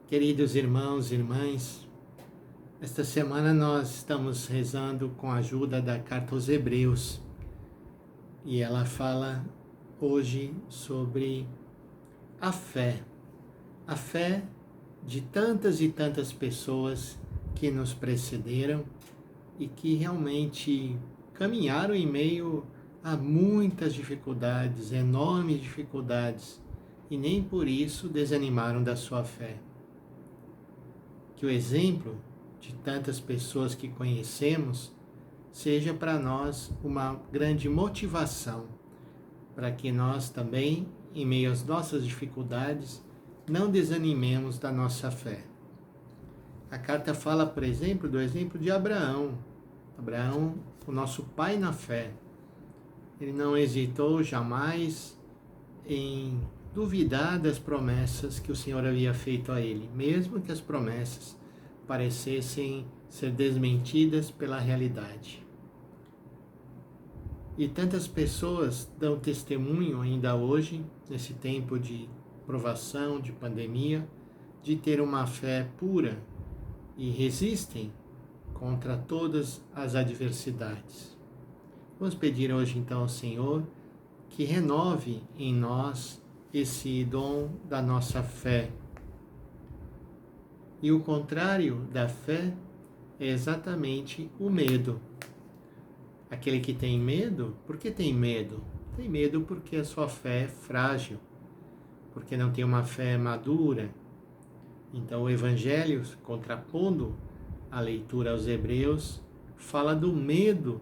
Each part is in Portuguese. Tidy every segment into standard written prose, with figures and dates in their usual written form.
Queridos irmãos e irmãs, esta semana nós estamos rezando com a ajuda da carta aos Hebreus e ela fala hoje sobre a fé de tantas e tantas pessoas que nos precederam e que realmente caminharam em meio a muitas dificuldades, enormes dificuldades, e nem por isso desanimaram da sua fé. Que o exemplo de tantas pessoas que conhecemos seja para nós uma grande motivação para que nós também, em meio às nossas dificuldades, não desanimemos da nossa fé. A carta fala, por exemplo, do exemplo de Abraão. Abraão, o nosso pai na fé. Ele não hesitou jamais em duvidar das promessas que o Senhor havia feito a ele, mesmo que as promessas parecessem ser desmentidas pela realidade. E tantas pessoas dão testemunho ainda hoje, nesse tempo de provação, de pandemia, de ter uma fé pura e resistem contra todas as adversidades. Vamos pedir hoje então ao Senhor que renove em nós esse dom da nossa fé. E o contrário da fé é exatamente o medo. Aquele que tem medo, por que tem medo? Tem medo porque a sua fé é frágil, porque não tem uma fé madura. Então o Evangelho, contrapondo a leitura aos Hebreus, fala do medo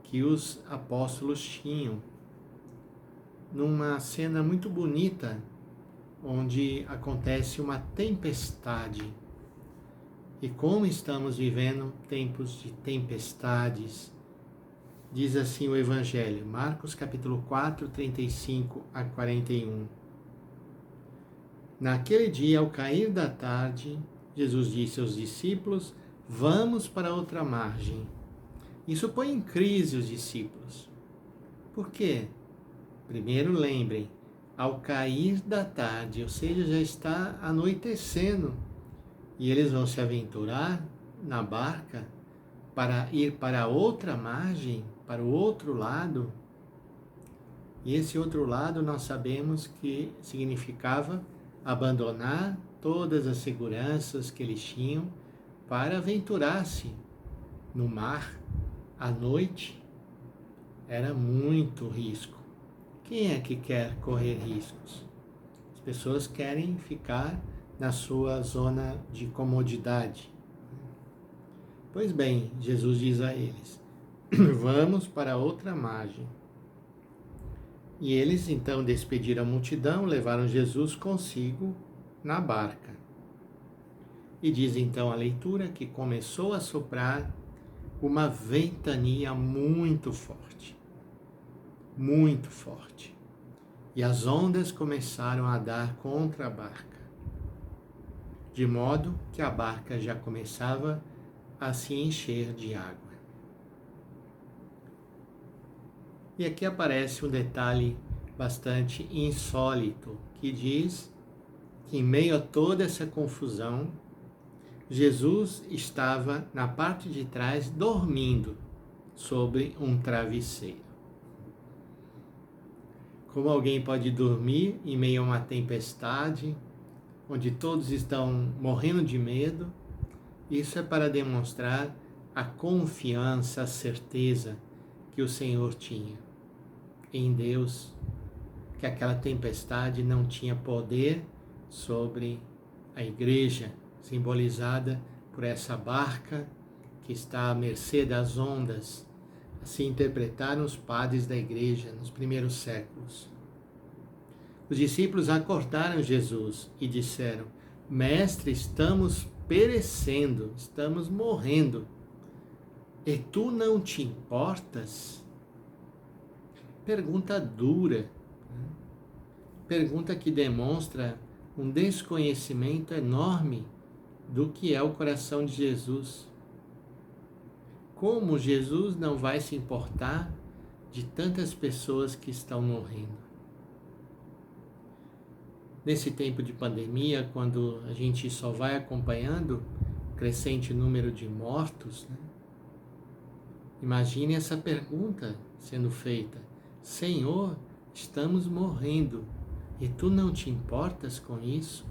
que os apóstolos tinham, numa cena muito bonita, onde acontece uma tempestade. E como estamos vivendo tempos de tempestades, diz assim o Evangelho, Marcos capítulo 4, 35 a 41. Naquele dia, ao cair da tarde, Jesus disse aos discípulos: vamos para outra margem. Isso põe em crise os discípulos. Por quê? Primeiro lembrem, ao cair da tarde, ou seja, já está anoitecendo, e eles vão se aventurar na barca para ir para outra margem, para o outro lado. E esse outro lado nós sabemos que significava abandonar todas as seguranças que eles tinham para aventurar-se no mar à noite. Era muito risco. Quem é que quer correr riscos? As pessoas querem ficar na sua zona de comodidade. Pois bem, Jesus diz a eles: vamos para outra margem. E eles então despediram a multidão, levaram Jesus consigo na barca. E diz então a leitura que começou a soprar uma ventania muito forte. Muito forte. E as ondas começaram a dar contra a barca, de modo que a barca já começava a se encher de água. E aqui aparece um detalhe bastante insólito, que diz que em meio a toda essa confusão, Jesus estava na parte de trás dormindo sobre um travesseiro. Como alguém pode dormir em meio a uma tempestade, onde todos estão morrendo de medo? Isso é para demonstrar a confiança, a certeza que o Senhor tinha em Deus, que aquela tempestade não tinha poder sobre a igreja, simbolizada por essa barca que está à mercê das ondas. Assim interpretaram os padres da igreja nos primeiros séculos. Os discípulos acordaram Jesus e disseram: Mestre, estamos perecendo, estamos morrendo, e tu não te importas? Pergunta dura, pergunta que demonstra um desconhecimento enorme do que é o coração de Jesus. Como Jesus não vai se importar de tantas pessoas que estão morrendo? nesse tempo de pandemia, quando a gente só vai acompanhando o crescente número de mortos, né? Imagine essa pergunta sendo feita: Senhor, estamos morrendo e tu não te importas com isso?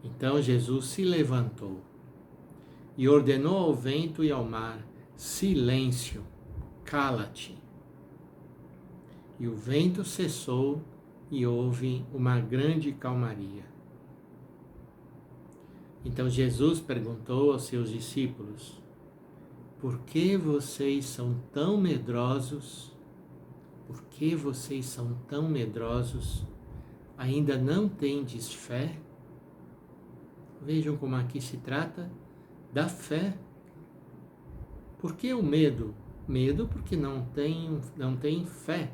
Então Jesus se levantou e ordenou ao vento e ao mar: silêncio, cala-te. E o vento cessou e houve uma grande calmaria. Então Jesus perguntou aos seus discípulos: por que vocês são tão medrosos? Por que vocês são tão medrosos? Ainda não tendes fé? Vejam como aqui se trata da fé. Por que o medo? Medo porque não tem fé.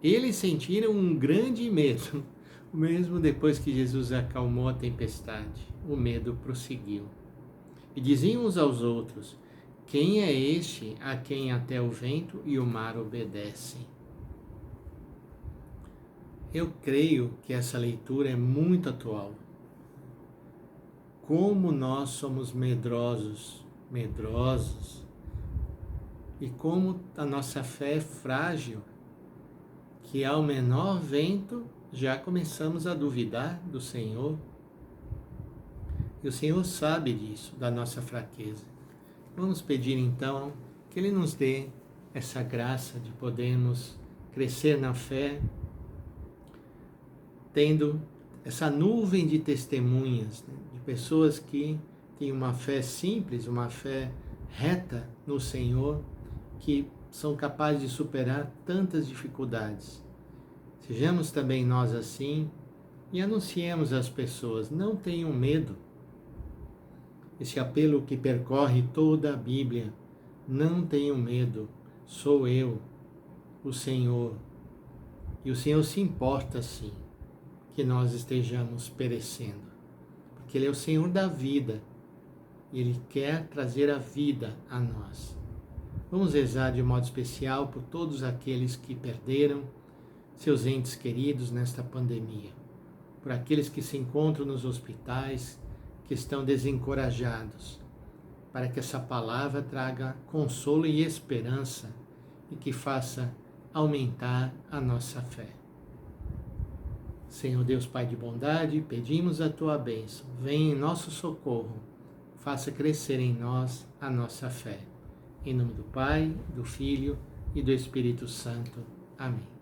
Eles sentiram um grande medo, mesmo depois que Jesus acalmou a tempestade. O medo prosseguiu. E diziam uns aos outros: quem é este a quem até o vento e o mar obedecem? Eu creio que essa leitura é muito atual. Como nós somos medrosos, e como a nossa fé é frágil, que ao menor vento já começamos a duvidar do Senhor. E o Senhor sabe disso, da nossa fraqueza. Vamos pedir então que Ele nos dê essa graça de podermos crescer na fé, tendo essa nuvem de testemunhas, né, de pessoas que têm uma fé simples, uma fé reta no Senhor, que são capazes de superar tantas dificuldades. Sejamos também nós assim e anunciemos às pessoas: não tenham medo. Esse apelo que percorre toda a Bíblia: não tenham medo, sou eu, o Senhor. E o Senhor se importa sim que nós estejamos perecendo, porque Ele é o Senhor da vida e Ele quer trazer a vida a nós. Vamos rezar de modo especial por todos aqueles que perderam seus entes queridos nesta pandemia, por aqueles que se encontram nos hospitais, que estão desencorajados, para que essa palavra traga consolo e esperança e que faça aumentar a nossa fé. Senhor Deus Pai de bondade, pedimos a Tua bênção. Venha em nosso socorro, faça crescer em nós a nossa fé. Em nome do Pai, do Filho e do Espírito Santo. Amém.